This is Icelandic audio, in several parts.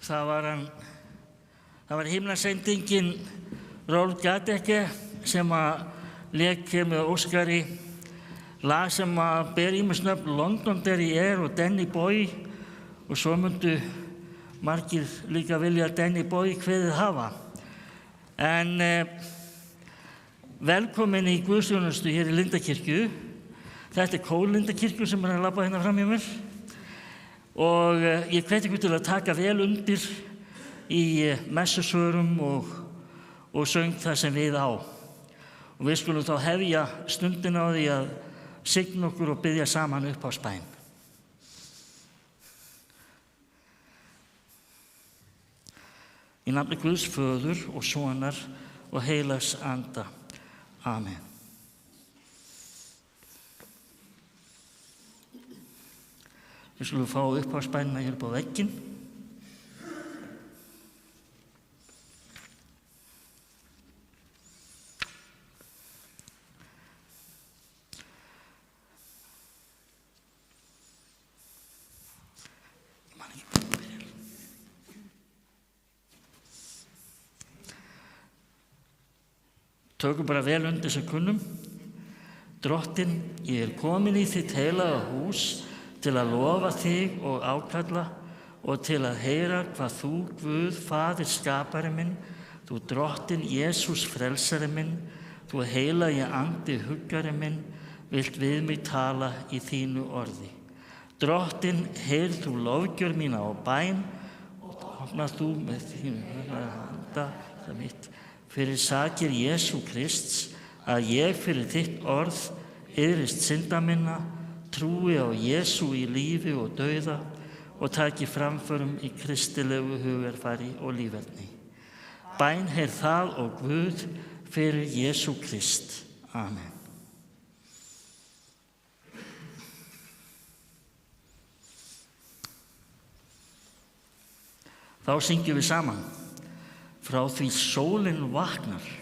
það var himnasendingin Rolf Gadecke sem að lék hér með Óskari lag sem að ber ýmis nöfn Londonderry Air og Danny Boy og svo myndu margir líka vilja Danny Boy kveðið hafa. En velkomin í guðsþjónustu hér í Lindakirkju. Þetta er kór Lindakirkju sem er að labba hérna fram hjá mér og ég hvet ykkur til að taka vel undir í messusvörum og söng það sem við á. Og við skulum þá hefja stundina á því að signa okkur og biðja saman upphafsbæn. Í nafni Guðs Föður og Sonar og Heilags Anda. Amen. Við skulum fá upphafsbænina hér upp á vegginn. Tökum bara vel undir sem kunnum. Drottinn, ég er komin í þitt heilaga hús til að lofa þig og ákalla og til að heyra hvað þú, Guð, Faðir skapari minn, þú Drottinn Jesús frelsari minn, þú heilagi andi huggari minn, vilt við mig tala í þínu orði. Drottinn, heyr þú lofgjör mína á bæn og opna þú með þínu handa það mitt. Fyrir sakir Jesú Krists, að ég fyrir þitt orð iðrist synda minna, trúi á Jesú í lífi og dauða og taki framförum í kristilegu hugarfari og líferni. Bæn heyr það og Guð fyrir Jesú Krist. Amen. Þá syngjum við saman. Frá því sólin vaknar. Sólin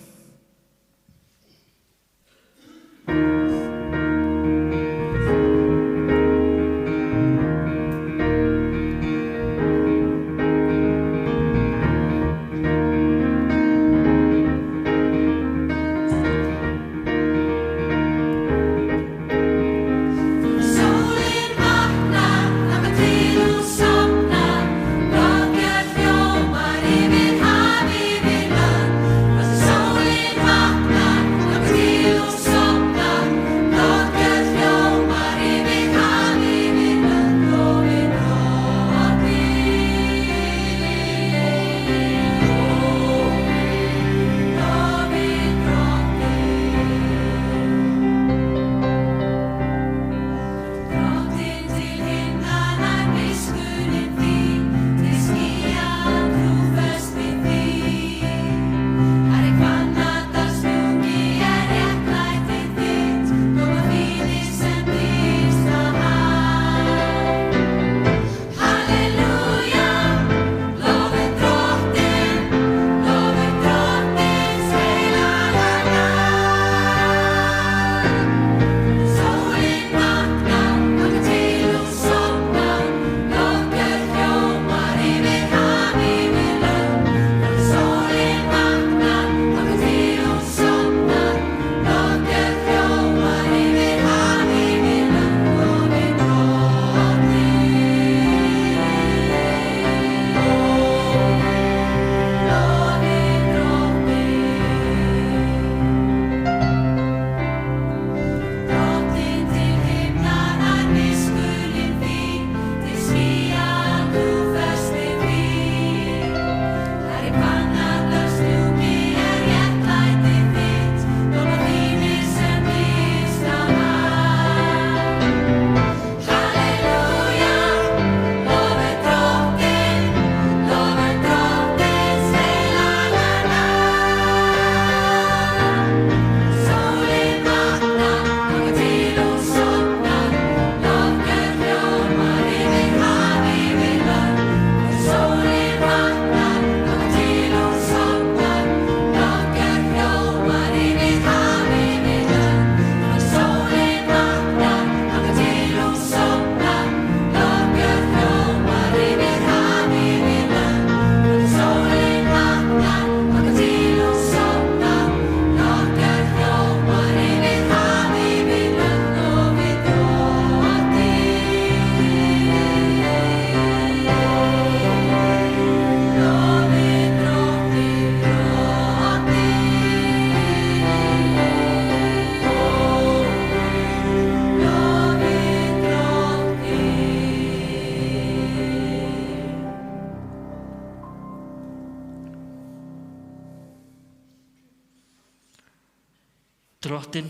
Drottinn,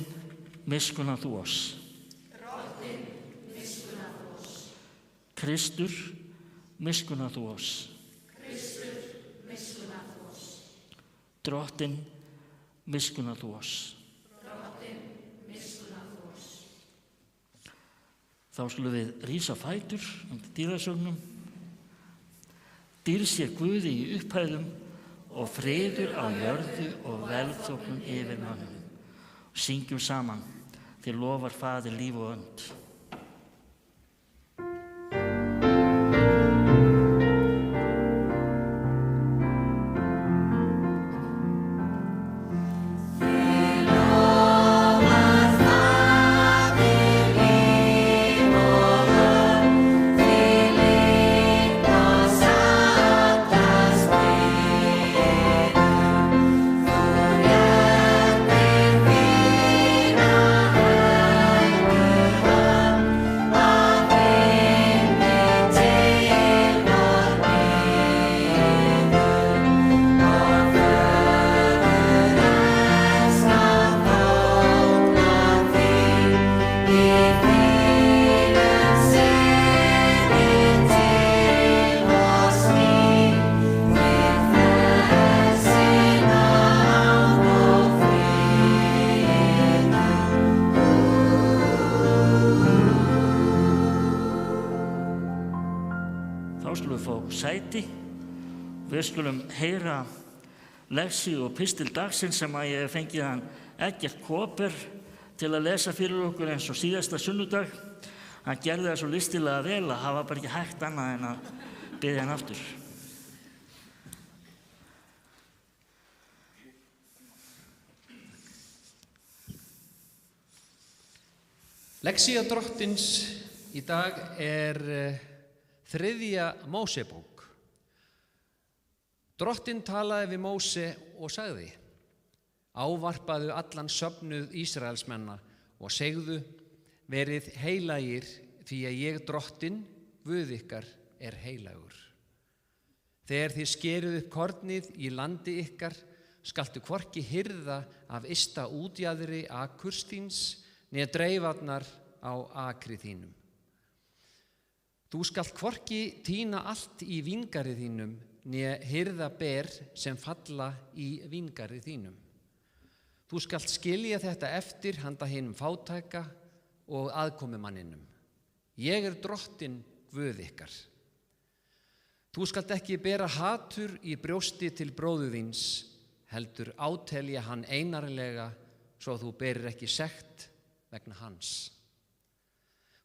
miskunna þú oss. Kristur, miskunna þú oss. Drottinn, miskunna þú oss. Þá skulum við rísa á fætur undir dýrasögnum. Dýrð sé Guði í upphæðum og friður á jörðu og velþóknun yfir mönnum. Syngjum saman, þér lofar Faðir líf og önd. Við skulum heyra lexíu og pistil dagsins sem að ég hef fengið hann Eggert Kaaper til að lesa fyrir okkur eins og síðasta sunnudag. Hann gerði það svo listilega vel að hafa bara ekki hægt annað en að biðja hann aftur. Lexía Drottins í dag er 3. Mósebók. Drottinn talaði við Móse og sagði: Ávarpaðu allan söfnuð Ísraelsmenna og segðu: Verið heilagir, því að ég Drottinn, Guð ykkar, er heilagur. Þegar þið skerið upp kornið í landi ykkar, skaltu hvorki hirða af ysta útjaðri akurs þíns, né dreifarnar á akri þínum. Þú skalt hvorki tína allt í víngarði þínum, né hirða ber sem falla í víngarði þínum. Þú skalt skilja þetta eftir handa hinum fátæka og aðkomumanninum. Ég er Drottinn, Guð ykkar. Þú skalt ekki bera hatur í brjósti til bróður þíns, heldur átelja hann einarlega, svo þú berir ekki sekt vegna hans.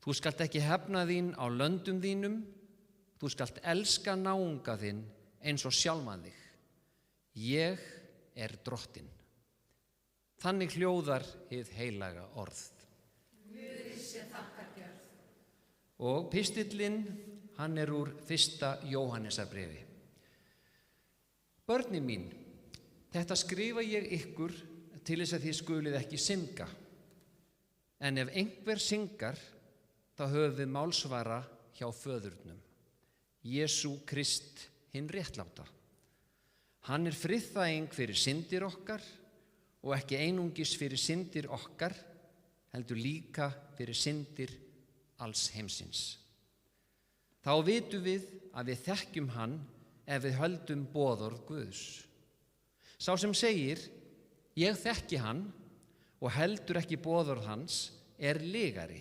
Þú skalt ekki hefna þín á löndum þínum, þú skalt elska náunga þinn eins og sjálfan þig. Ég er Drottinn. Þannig hljóðar hið heilaga orð. Guði sé þakkargjörð. Og pistillinn, hann er úr 1. Jóhannesarbréfi. Börnin mín, þetta skrifa ég ykkur til þess að þið skulið ekki synga. En ef einhver syngar, þá höfum við málsvara hjá föðurnum, Jesú Krist hinn réttláta. Hann er friðþæging fyrir syndir okkar og ekki einungis fyrir syndir okkar, heldur líka fyrir syndir alls heimsins. Þá vitum við að við þekkjum hann ef við höldum boðorð Guðs. Sá sem segir, ég þekki hann og heldur ekki boðorð hans, er lygari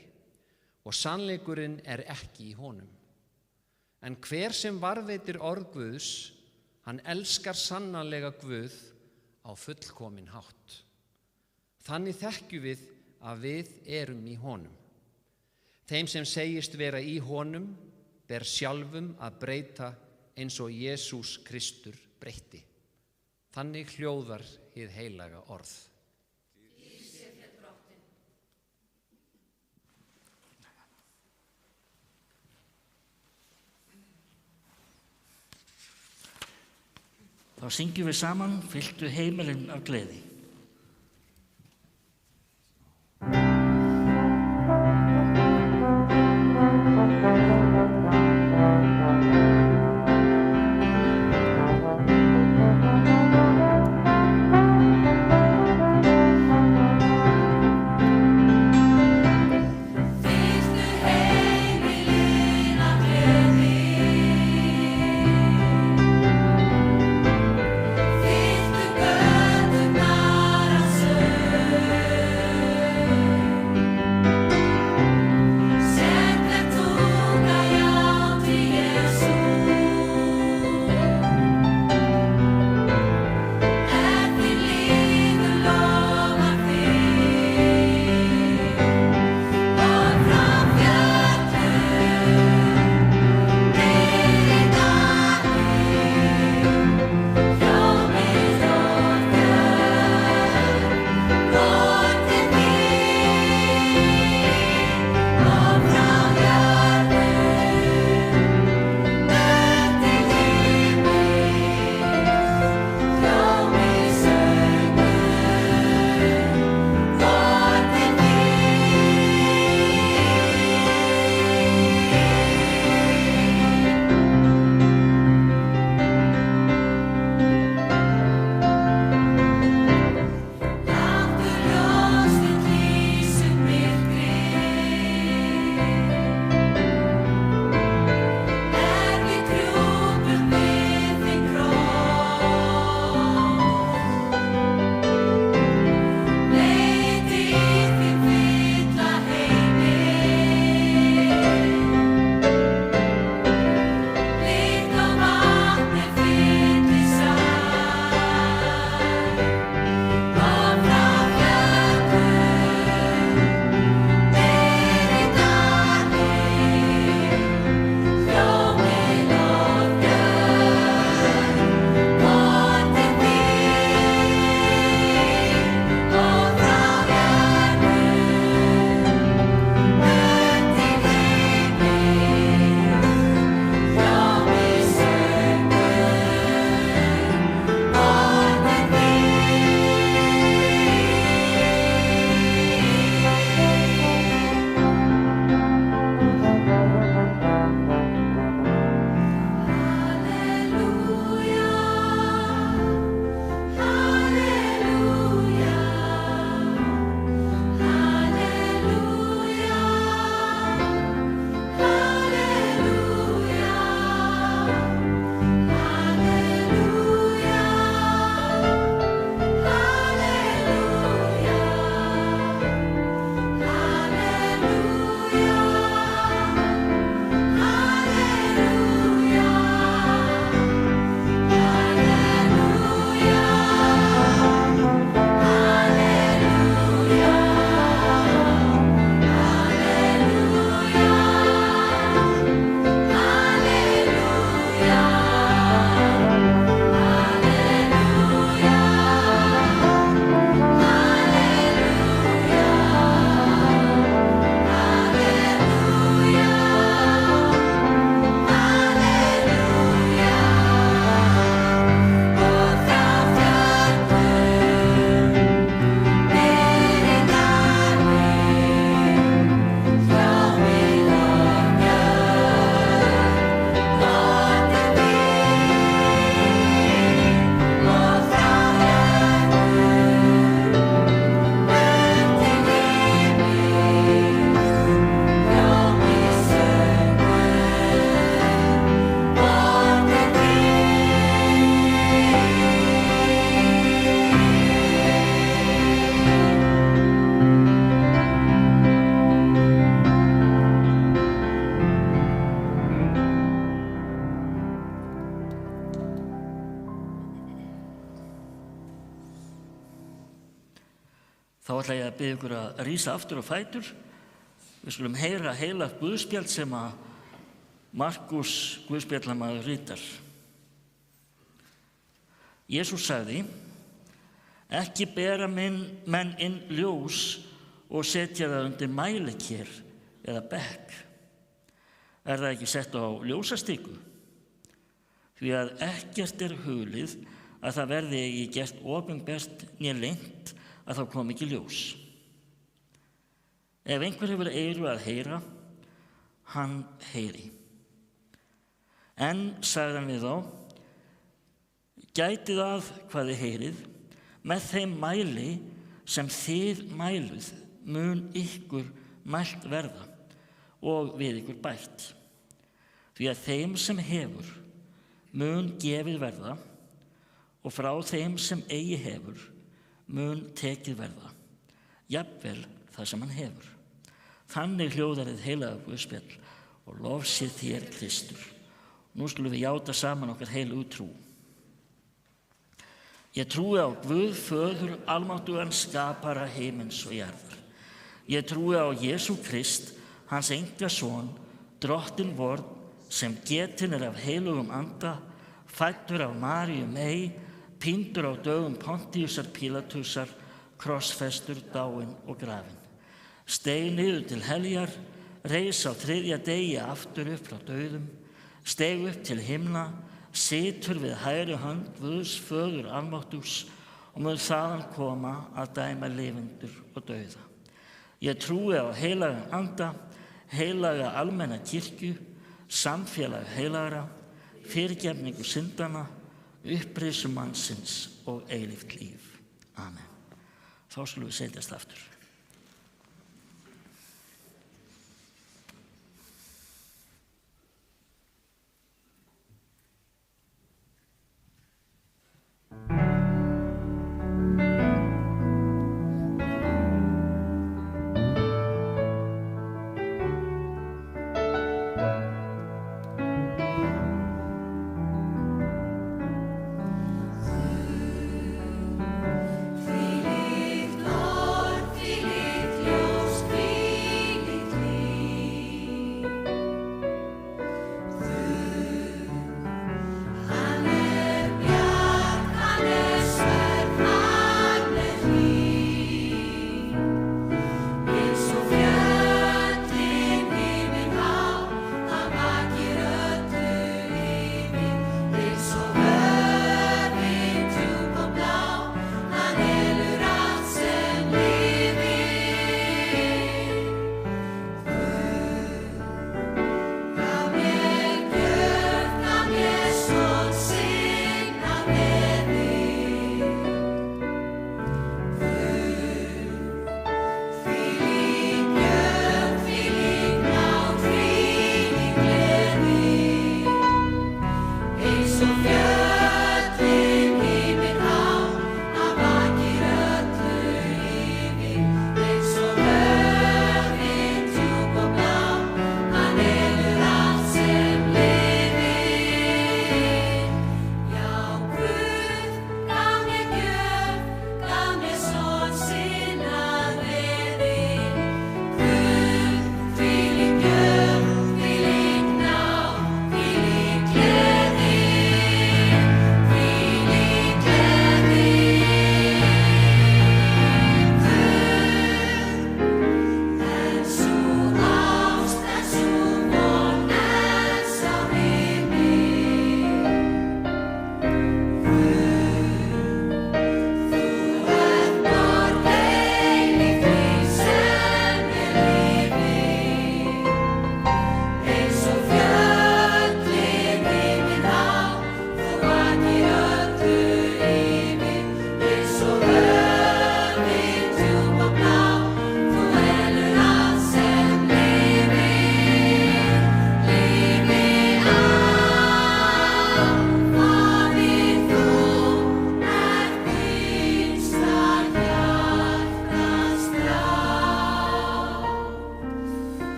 og sannleikurinn er ekki í honum. En hver sem varðveitir orð Guðs, hann elskar sannarlega Guð á fullkominn hátt. Þannig þekkjum við að við erum í honum. Þeim sem segist vera í honum ber sjálfum að breyta eins og Jesús Kristur breytti. Þannig hljóðar hið heilaga orð. Þá syngjum við saman, fylltu heimilinn af gleði. Þá ætla ég að biðja ykkur að rísa aftur á fætur. Við skulum heyra heilagt guðspjall sem að Markús guðspjallamaður ritar. Jesús sagði: ekki bera menn inn ljós og setja það undir mælikér eða bekk. Er það ekki sett á ljósastiku? Því að ekkert er hulið að það verði ekki gert opinbert né leynt að þá kom ekki ljós. Ef einhver hefur eyru að heyra, hann heyri. En sagði hann við þá: gætið að hvað þið heyrið, með þeim mæli sem þið mæluð mun ykkur mælt verða og við ykkur bætt. Því að þeim sem hefur mun gefið verða og frá þeim sem eigi hefur mun tekið verða, jafnvel það sem hann hefur. Þannig hljóðar hið heilaga guðspjall og lofsið þér Kristur. Nú skulum við játa saman okkar heilu trú. Ég trúi á Guð föður almáttugan, skapara himins og jarðar. Ég trúi á Jesú Krist, hans einkason, drottinn vorn, sem getinn er af heilugum anda, fæddur af Maríu mey, píndur á dögum Pontíusar Pílatusar, krossfestur, dáinn og grafinn. Steig niður til heljar, reis á 3. degi aftur upp frá dauðum, steig upp til himna, situr við hægri hönd Guðs föður almáttugs og mun þaðan koma að dæma lifendur og dauða. Ég trúi á heilagan anda, heilaga almenna kirkju, samfélag heilagra, fyrirgefningu syndanna, upprisu mannsins og eilíft líf. Amen. Þá skulum við setjast aftur. Þvílíkt orð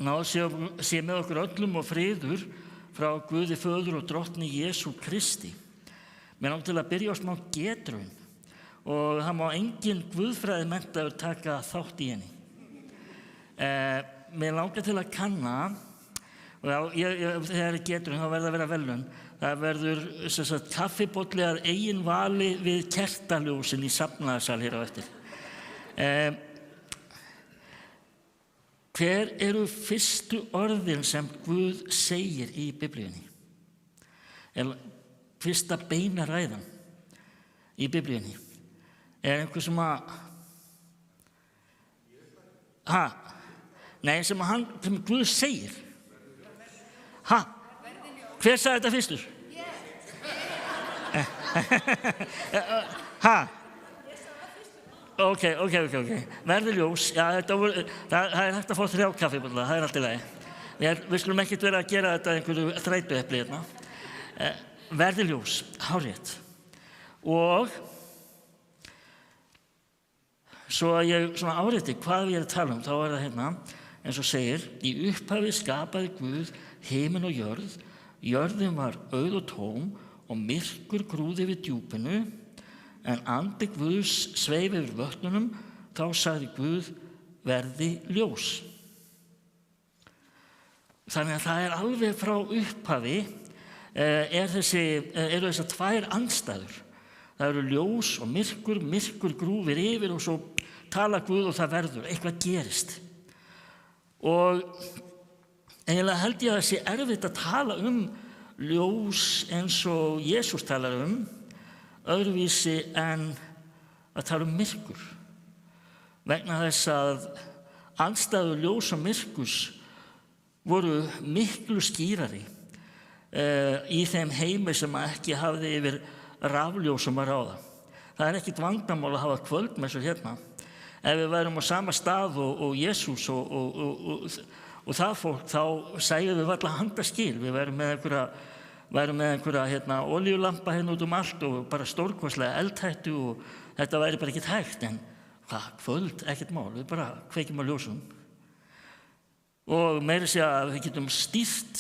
Náð sé með okkur öllum og friður frá Guði föður og drottni Jesú Kristi. Mér langar til að byrja á smá getraun og það má engin guðfræði menntaður taka þátt í henni. Mér langar til að kanna, og þegar getraun þá verður að vera verðlaun. Það verður kaffibolli að eigin vali við kertaljósin í safnaðarsal hér á eftir. Hver eru fyrstu orðin sem Guð segir í Biblíunni? Fyrsta beina ræðan í Biblíunni. Einhver sem sem Guð segir? Hver sagði þetta fyrstur? Ok. Verði ljós. Já, það er hægt að fá 3 kaffibolla, það er allt í lagi. Við skulum ekkert vera að gera þetta einhverju þrætuepli hérna. Verði ljós, hárrétt. Og svo að ég svona árétti hvað ég er að tala þá er það hérna, eins og segir, í upphafi skapaði Guð himinn og jörð. Jörðin var auð og tóm og myrkur grúfði yfir djúpinu, en andi Guðs sveif yfir vötnunum. Þá sagði Guð, verði ljós. Þannig að það er alveg frá upphafi eru þessar 2 andstæður. Það eru ljós og myrkur grúfir yfir og svo tala Guð og það verður, eitthvað gerist. Og eiginlega held ég að það sé erfitt að tala ljós eins og Jesús talar öðruvísi en að tala myrkur. Vegna þess að andstæður ljós og myrkurs voru miklu skýrari í þeim heimi sem ekki hafði yfir rafljósum að ráða. Það er ekkit vandamál að hafa kvöldmessur hérna. Ef við værum á sama stað og Jesús og það fólk, þá sæjum við varla handaskil. Við værum með einhverja olíulampa hérna út allt og bara stórkostlega eldhættu og þetta væri bara ekkert hægt. En kvöld, ekkert mál, við bara kveikjum á ljósum. Og meira segja að við getum stýrt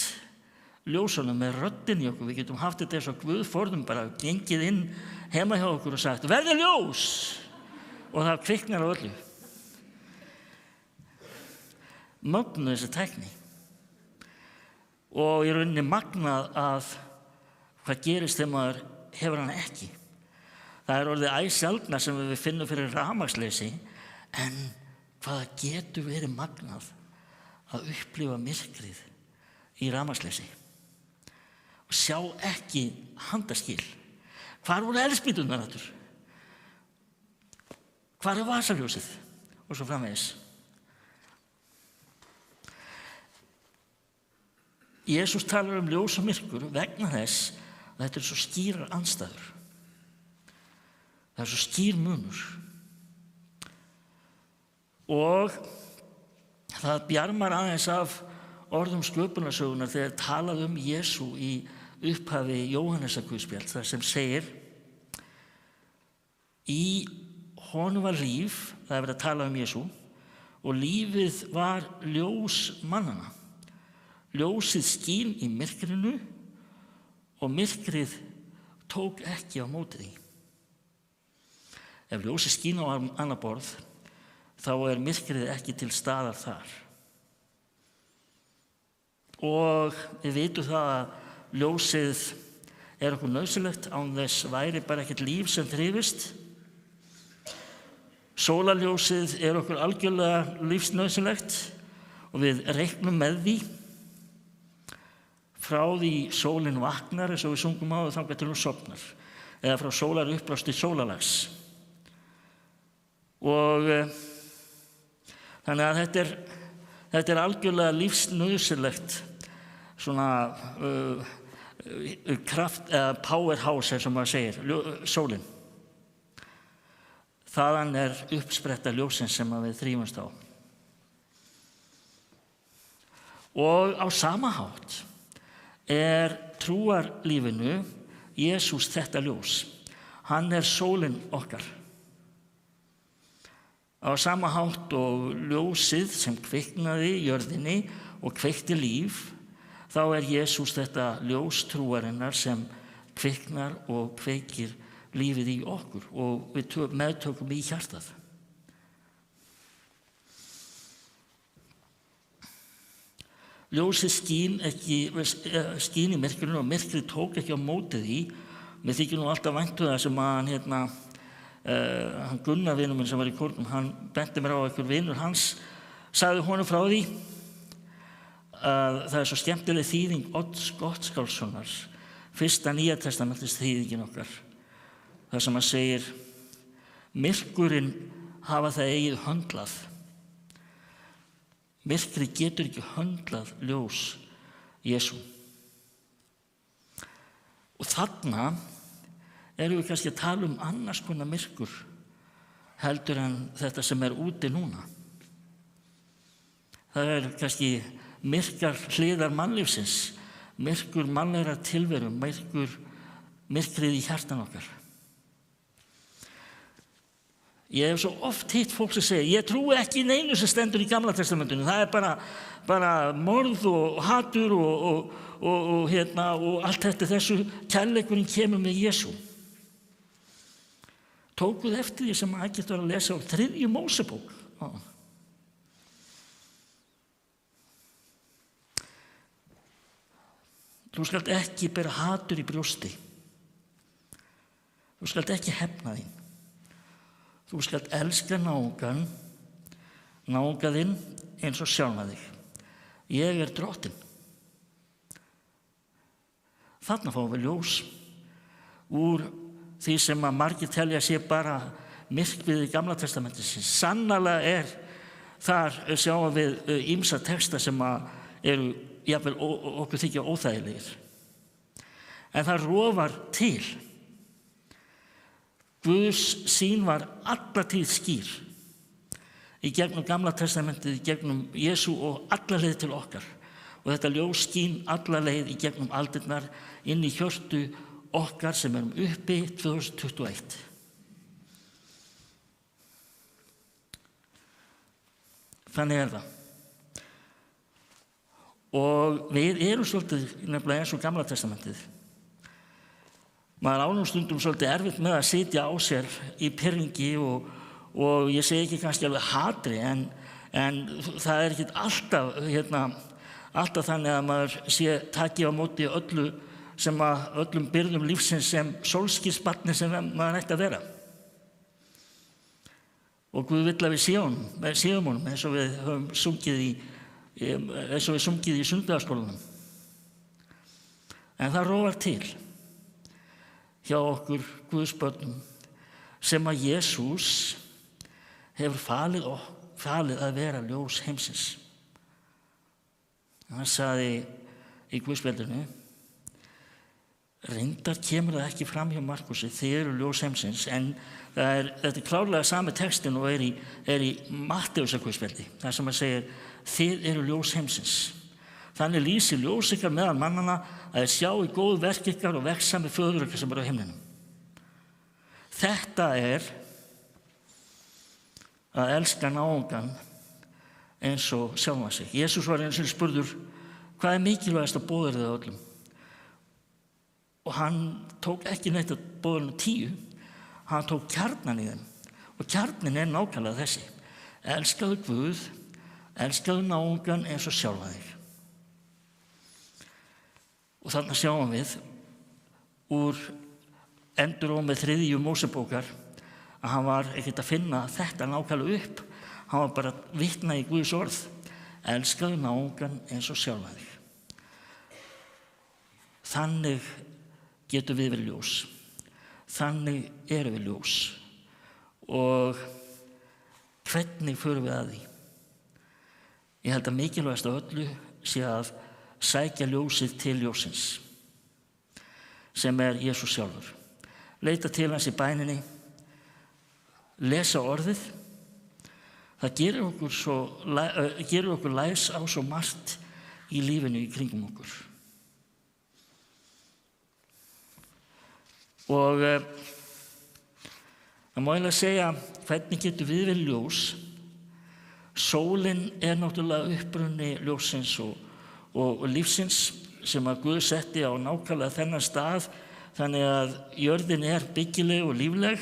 ljósunum með röddinni okkur. Við getum haft þetta eins og Guð forðum, bara gengið inn heima hjá okkur og sagt, verði ljós! Og það kviknar á öllu. Mögnuð þessi tækni. Og í rauninni magnað að hvað gerist þegar maður hefur hana ekki. Það er orðið æsjaldnar sem við finnum fyrir rafmagnsleysi, en hvað getur verið magnað að upplifa myrkrið í rafmagnsleysi og sjá ekki handaskil. Hvar voru eldspýturnar aftur? Hvar er vasaljósið? Og svo framvegis. Jesús talar ljós og myrkur vegna þess að þetta er svo skýrar andstæður. Það er svo skýr munur. Og það bjarmar aðeins af orðum sköpunarsögunar þegar talað Jesú í upphafi Jóhannesarguðspjalls, þar sem segir, í honum var líf, það er verið að tala Jesú, og lífið var ljós mannanna. Ljósið skín í myrkrinu og myrkrið tók ekki á móti því. Ef ljósið skín á annað borð, þá er myrkrið ekki til staðar þar. Og við vitum það að ljósið er okkur nauðsynlegt, án þess væri bara ekkert líf sem þrifist. Sólarljósið er okkur algjörlega lífsnauðsynlegt og við reiknum með því. Frá því sólin vaknar, eins og við sungum á þangað til hún sofnar, eða frá sólarupprás til sólarlags. Og þannig að þetta er algjörlega lífsnauðsynlegt svona kraft eða powerhouse, eins og maður segir, sólin. Þaðan er uppspretta ljósins sem við þrífumst á. Og á sama hátt er trúarlífinu Jesús þetta ljós. Hann er sólin okkar. Á sama hátt og ljósið sem kviknaði í jörðinni og kveikti líf, þá Jesús þetta ljós trúarinnar sem kviknar og kveikir lífið í okkur og við meðtökum í hjartað. Ljósið skín í myrkrinu og myrkrið tók ekki á móti því. Mér þykir nú alltaf vænt það sem að hann Gunnar vinur minn sem var í kórnum, hann benti mér á einhver vinur hans, sagði honum frá því að það svo skemmtileg þýðing Odds Gottskálkssonar, fyrsta Nýja testamentins þýðingin okkar, þar sem hann segir: myrkurinn hafa það eigið höndlað. Myrkrið getur ekki höndlað ljós Jesú. Og þarna erum við kannski að tala annars konar myrkur heldur en þetta sem úti núna. Það kannski myrkar hliðar mannlífsins, myrkur mannlegra tilveru, myrkrið í hjartan okkar. Ég hef svo oft hitt fólk sem segir: ég trúi ekki neinu sem stendur í Gamla testamentinu, það bara morð og hatur og allt þetta, þessu kærleikurinn kemur með Jesú. Tókuð eftir því sem Eggert var að lesa úr 3. Mósebók. Þú skalt ekki bera hatur í brjósti. Þú skalt ekki hefna þín. Þú skalt elska náungann þinn eins og sjálfan þig. Ég drottinn. Þarna fáum við ljós úr því sem að margir telja sé bara myrkvið í Gamla testamentisins. Sannarlega þar sjáum við ýmsa texta sem eru jafnvel okkur þykja óþægilegir. En það rofar til. Guðs sýn var alla tíð skýr í gegnum Gamla testamentið, í gegnum Jesú og alla leið til okkar. Og þetta ljós skín alla leið í gegnum aldirnar inn í hjörtu okkar sem erum uppi 2021. Þannig það. Og við erum svolítið nefnilega eins og Gamla testamentið. Maður ánum stundum svolítið erfitt með að sitja á sér í pirringi og ég segi ekki kannski alveg hatri, en það ekki alltaf þannig að maður taki á móti öllum byrðum lífsins sem sólskinsbarni sem maður ætti að vera. Og Guð vill að við séum honum eins og við höfum sungið í sunnudagsskólanum. En það rofar til hjá okkur Guðsbörnum sem að Jesús hefur falið að vera ljós heimsins. Hann sagði í Guðspjaldinu: reyndar kemur það ekki fram hjá Markusi, þið eru ljós heimsins, en þetta klárlega sami textin og í Matteusarguðspjaldi, þar sem hann segir: þið eru ljós heimsins. Þannig lýsir ljós ykkar meðal mannanna að þið sjá í góð verk ykkar og vexa með föður ykkar sem á himninum. Þetta að elska náungann eins og sjálfan sig. Jesús var einu sinni spurður: hvað mikilvægast að boða þið öllum? Og hann tók ekki neitt að boða 10, hann tók kjarnan í þeim. Og kjarnin nákvæmlega þessi: elskaðu Guð, elskaðu náungann eins og sjálfan þig. Og þarna sjáum við úr endurómi 3. Mósebókar að hann var ekkert að finna þetta nákvæmlega upp. Hann var bara að vitna í Guðs orð: elskaðu náungann eins og sjálfan þig. Þannig getum við verið ljós. Þannig erum við ljós. Og hvernig förum við að því? Ég held að mikilvægast af öllu sé að sækja ljósið til ljósins, sem Jesús sjálfur. Leita til hans í bæninni, lesa orðið. Það gerir okkur læs á svo margt í lífinu í kringum okkur. Og það má eiginlega segja: hvernig getum við verið ljós? Sólin náttúrulega upprunni ljósins og og lífsins sem að Guð setti á nákvæmlega þennan stað þannig að jörðin byggileg og lífleg.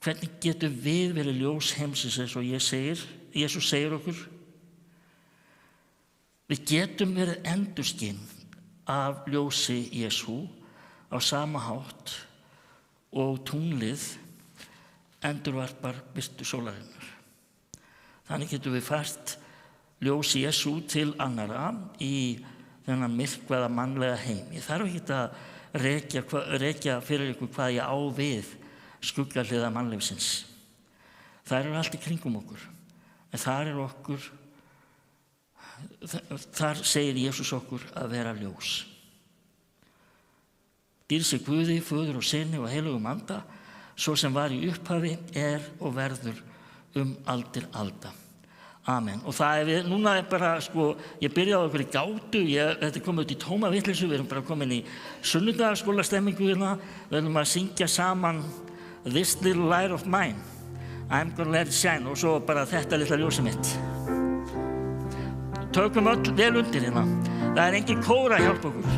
Hvernig getum við verið ljós heimsins eins og Jesús segir okkur? Við getum verið endurskinn af ljósi Jesú á sama hátt og tunglið endurvarpar birtu sólarinnar. Þannig getum við fært ljós Jesú til annarra í þennan myrkvaða mannlega heim. Ég þarf ekki að rekja fyrir ykkur hvað ég á við skuggahliða mannlífsins. Það allt í kringum okkur, en þar segir Jesús okkur að vera ljós. Dýrð sé Guði, Föður og Syni og heilögum anda, svo sem var í upphafi, og verður aldir alda. Amen. Og það núna bara, ég byrjaði á okkur í gátu, þetta komið út í tóma vitleysu, við erum bara komin í sunnudagsskólastemmingu hérna, við erum að syngja saman This little light of mine, I'm gonna let it shine, og svo bara þetta litla ljósið mitt. Tökum öll vel undir hérna, það engin kór að hjálpa okkur.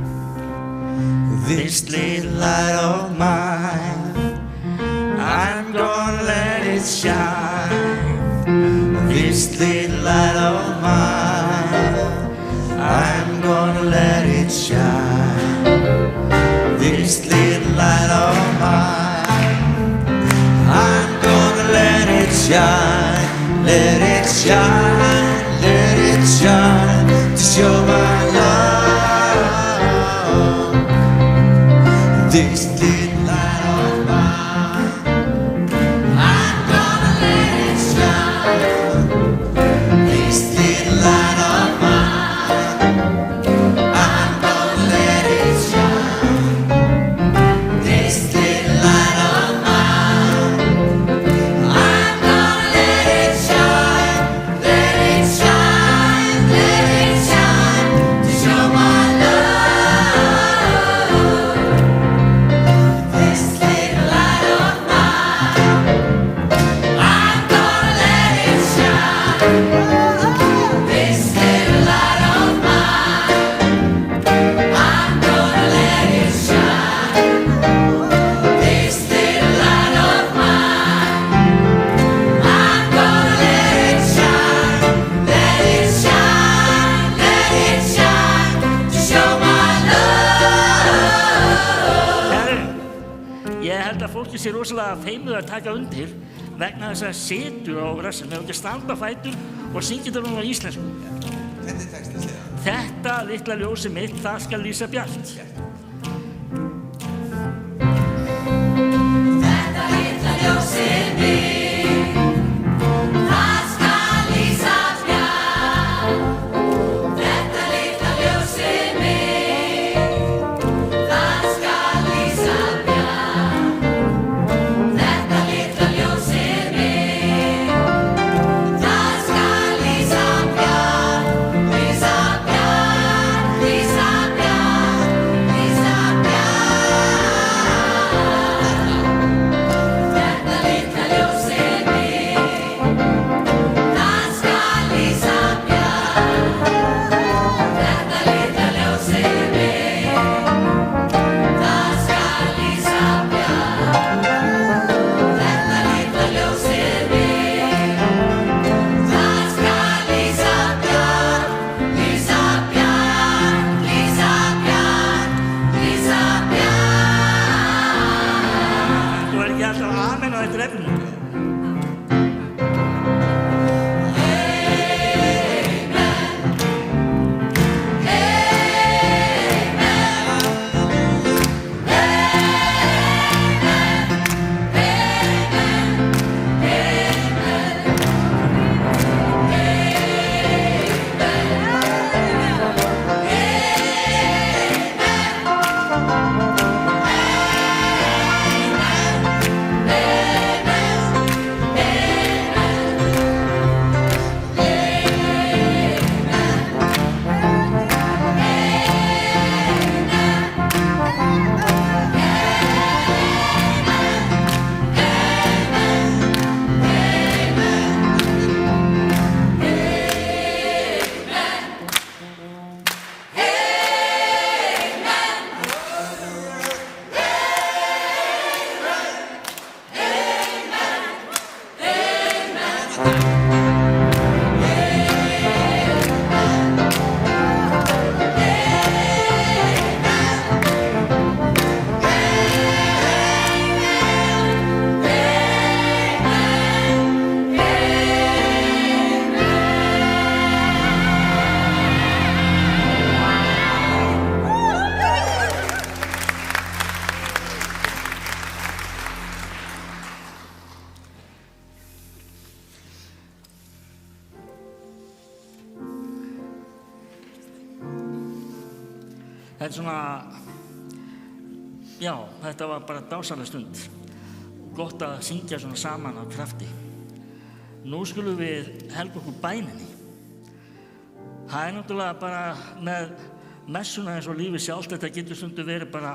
This little light of mine, I'm gonna let it shine. This little light of mine, I'm gonna let it shine. This little light of mine, I'm gonna let it shine, let it shine, let it shine, to show my love. This little light of mine, I'm gonna let it shine. This little light of mine, I'm gonna let it shine. This little light of mine, I'm gonna let it shine, let it shine, let it shine, to show my love. This little light of mine, I'm gonna let it shine. This little light of mine, I'm gonna let it shine. This little light of mine, I'm gonna let it shine, let it shine, let it shine, to show my love. Ég held að fólki sé rosalega feimið að taka undir vegna þess að situr á rassinn, með ekki standa á fætur og syngja þetta núna á íslensku. Hvernig textinn segir það? Þetta litla ljósið mitt, það skal lýsa bjart. Þetta litla ljósið mitt, það skal lýsa bjart. Þetta litla ljósið mitt, það skal lýsa bjart. Þetta litla ljósið mitt, það skal lýsa bjart, lýsa bjart, lýsa bjart, lýsa Þetta svona, já, þetta var bara dásamleg stund. Gott að syngja svona saman af krafti. Nú skulum við helga okkur bæninni. Það náttúrulega bara með messuna eins og lífið sjálft, þetta getur stundum verið bara,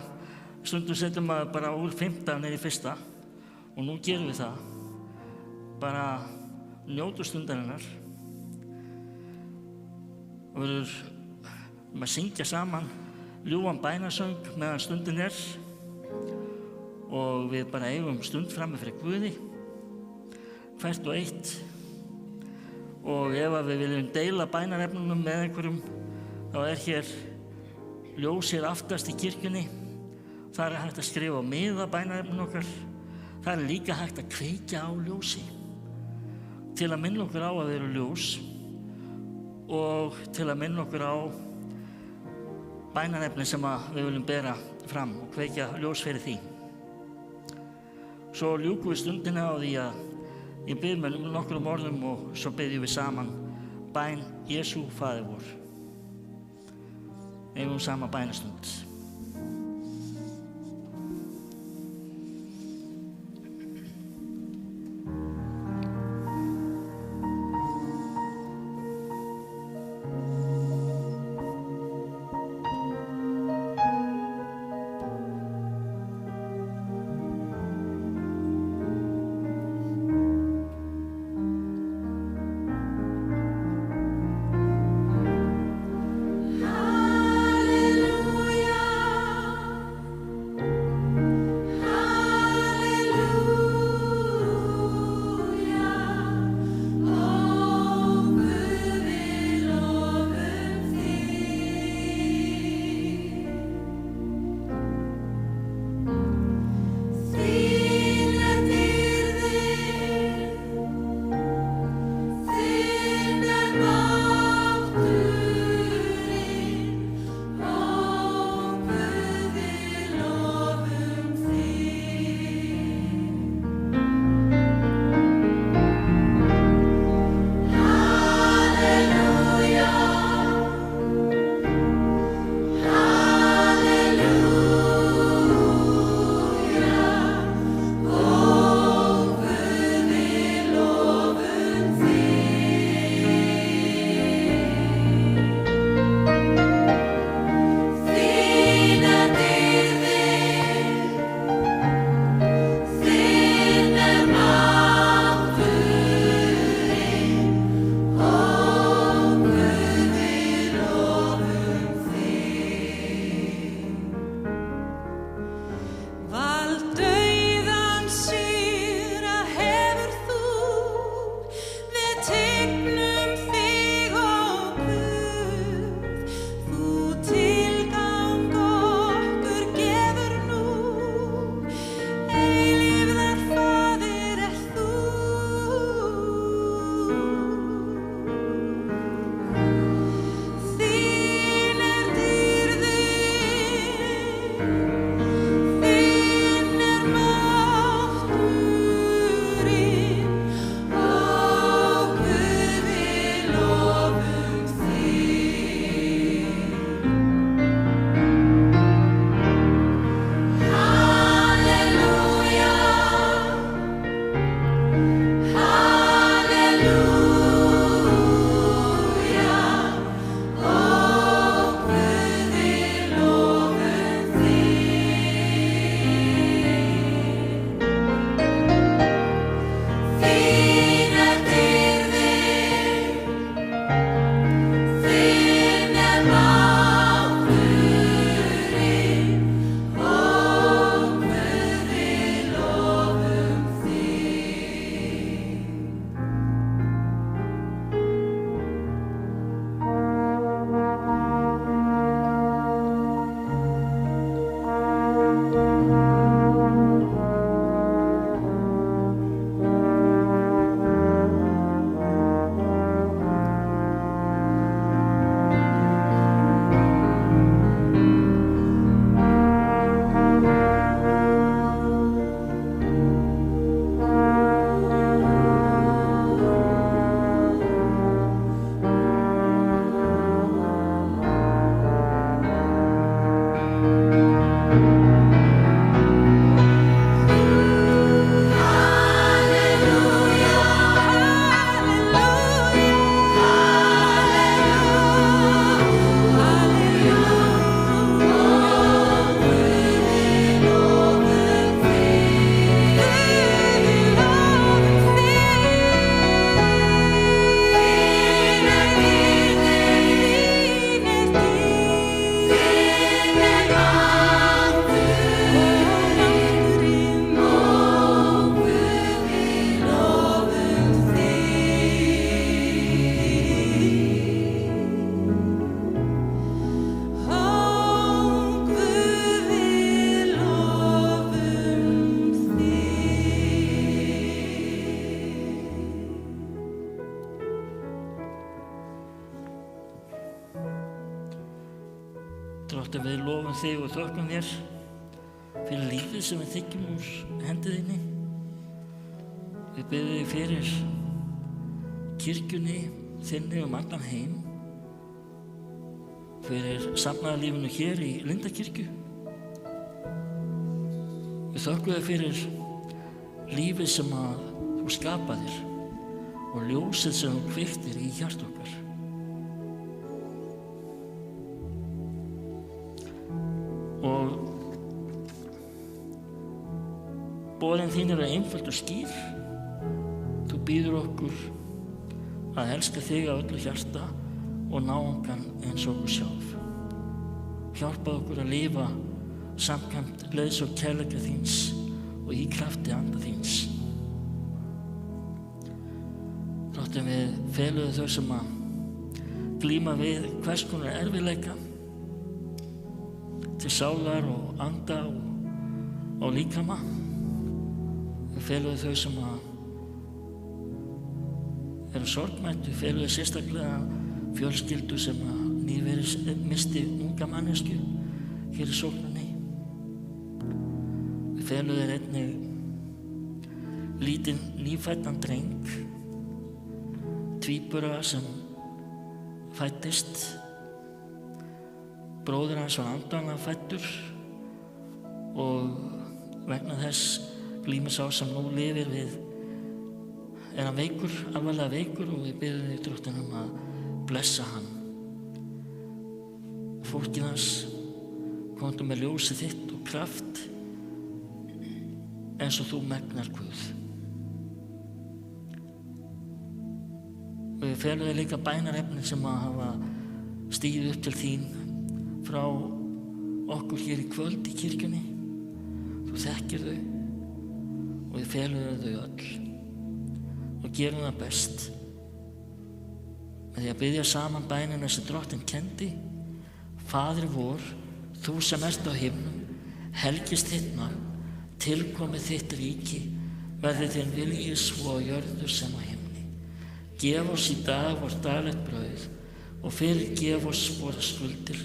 stundum setjum maður bara úr 15 niður í 1. Og nú gerum við það. Bara njótu stundarinnar. Og við erum að syngja saman ljúfan bænasöng meðan stundin er. Og við bara eigum stund frammi fyrir Guði, hvert og eitt. Og ef við viljum deila bænarefnunum með einhverjum, þá er hér ljósið aftast í kirkjunni. Þar er hægt að skrifa á miða bænarefnun okkar. Þar er líka hægt að kveikja á ljósi, til að minna okkur á að við erum ljós og til að minna okkur á bænarefni sem við viljum bera fram og kveikja ljós fyrir því. Svo ljúkum við stundina á því að ég bið með nokkrum orðum og svo biðjum við saman bæn Jesú Faðir vor. Eigum sama bænastund. Halleluja. Drottinn, við lofum þig og þökkum þér fyrir lífið sem við þiggjum úr hendi þinni. Við biðjum þig fyrir kirkjunni þinni allan heim, fyrir safnaðarlífinu hér í Lindakirkju. Við þökkum þig fyrir lífið sem að þú skapaðir og ljósið sem þú kveiktir í hjart okkar. Og boðin þín eru einföld og skýr. Þú býður okkur að elska þig af öllu hjarta og náungan eins og okkur sjálf. Hjálpa okkur að lifa samkvæmt leiðsögn kærleika þíns og í krafti anda þíns. Drottinn, við feluðum þau sem að glíma við hvers konar erfiðleika til sálar og anda og líkama. Við feluðum þau sem að eru sorgmætt. Við feluðum sérstaklega fjölskyldu sem að nýverið misti unga mannesku hér í Sóknarney. Við feluðum einnig lítinn nýfæddan dreng, tvíbura sem fæddist. Bróðir hans var andvana fæddur og vegna þess glímir sá sem nú lifir við er hann veikur, alvarlega veikur, og við biðjum þig, Drottinn, að blessa hann. Fólkið hans, komdu með ljósið þitt og kraft eins og þú megnar, Guð. Við felum þig líka bænarefnin sem að hafa stigið upp til þín frá okkur hér í kvöld í kirkjunni. Þú þekkir þau og við felum þau öll og gerum það best með því að biðja saman bænina sem Drottinn kenndi. Faðir vor, þú sem ert á himnum, helgist þitt nafn, tilkomið þitt ríki, verði þinn vilji svo á jörðu sem á himni. Gef oss í dag vort daglegt brauð og fyrirgef oss våra skuldir,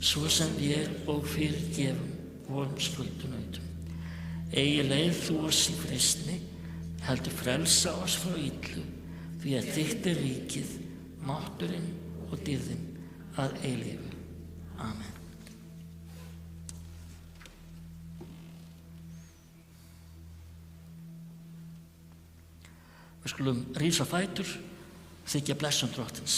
svo sem við og fyrirgefum vorum skuldunautum. Eigi leið þú oss í freistni, heldur frelsa oss frá illu, því að þitt er ríkið, mátturinn og dýrðin að eilífu. Amen. Við skulum rísa á fætur, þiggja blessun Drottins.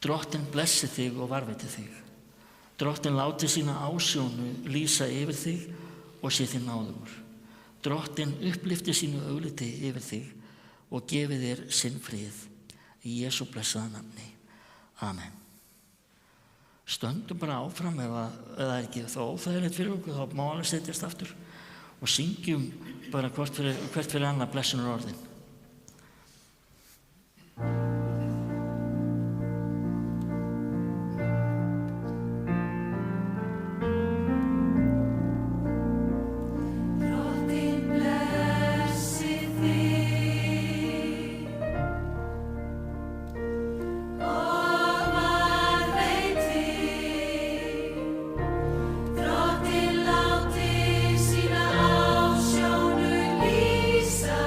Drottinn blessi þig og varveiti þig. Drottinn láti sína ásjónu lýsa yfir þig og sé þig náðugur. Drottinn upplifti sínu augliti yfir þig og gefi þér sinn frið. Í Jesú blessaða nafni. Amen. Stöndum bara áfram ef það er ekki þó óþægilegt fyrir okkur, þá má alveg setjast aftur og syngjum bara hvert fyrir annað blessunar orðin. Drottinn láti sína ásjónu lýsa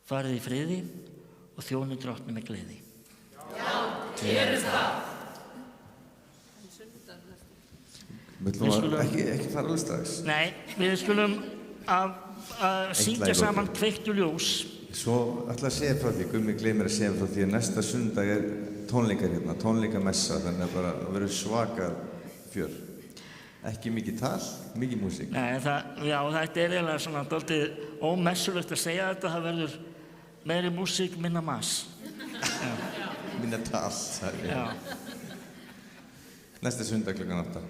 farið í friði og þjónið Drottni með gleði. Við ætlum að ekki fara alveg strax. Nei, við skulum að syngja lag í saman lokin. Kveiktu ljós. Svo ætla að segja frá því, Gummi gleymir að segja frá því að næsta sunnudag tónleikar hérna, tónleikamessa, þannig að bara að vera svaka fjör. Ekki mikið tal, mikið músík. Nei, þetta eiginlega svona dálítið ómessulegt að segja þetta, það verður meiri músík, minna mas. Minna tal, sagði ég. Já. Næsta sunnudag klukkan 8.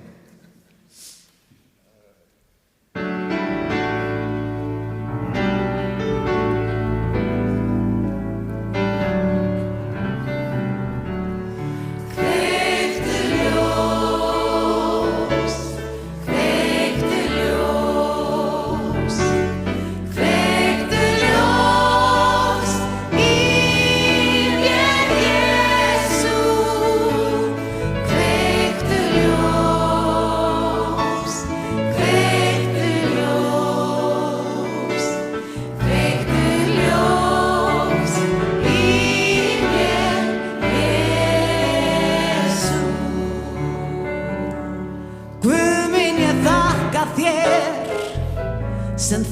Guð minn, ég þakka þér sem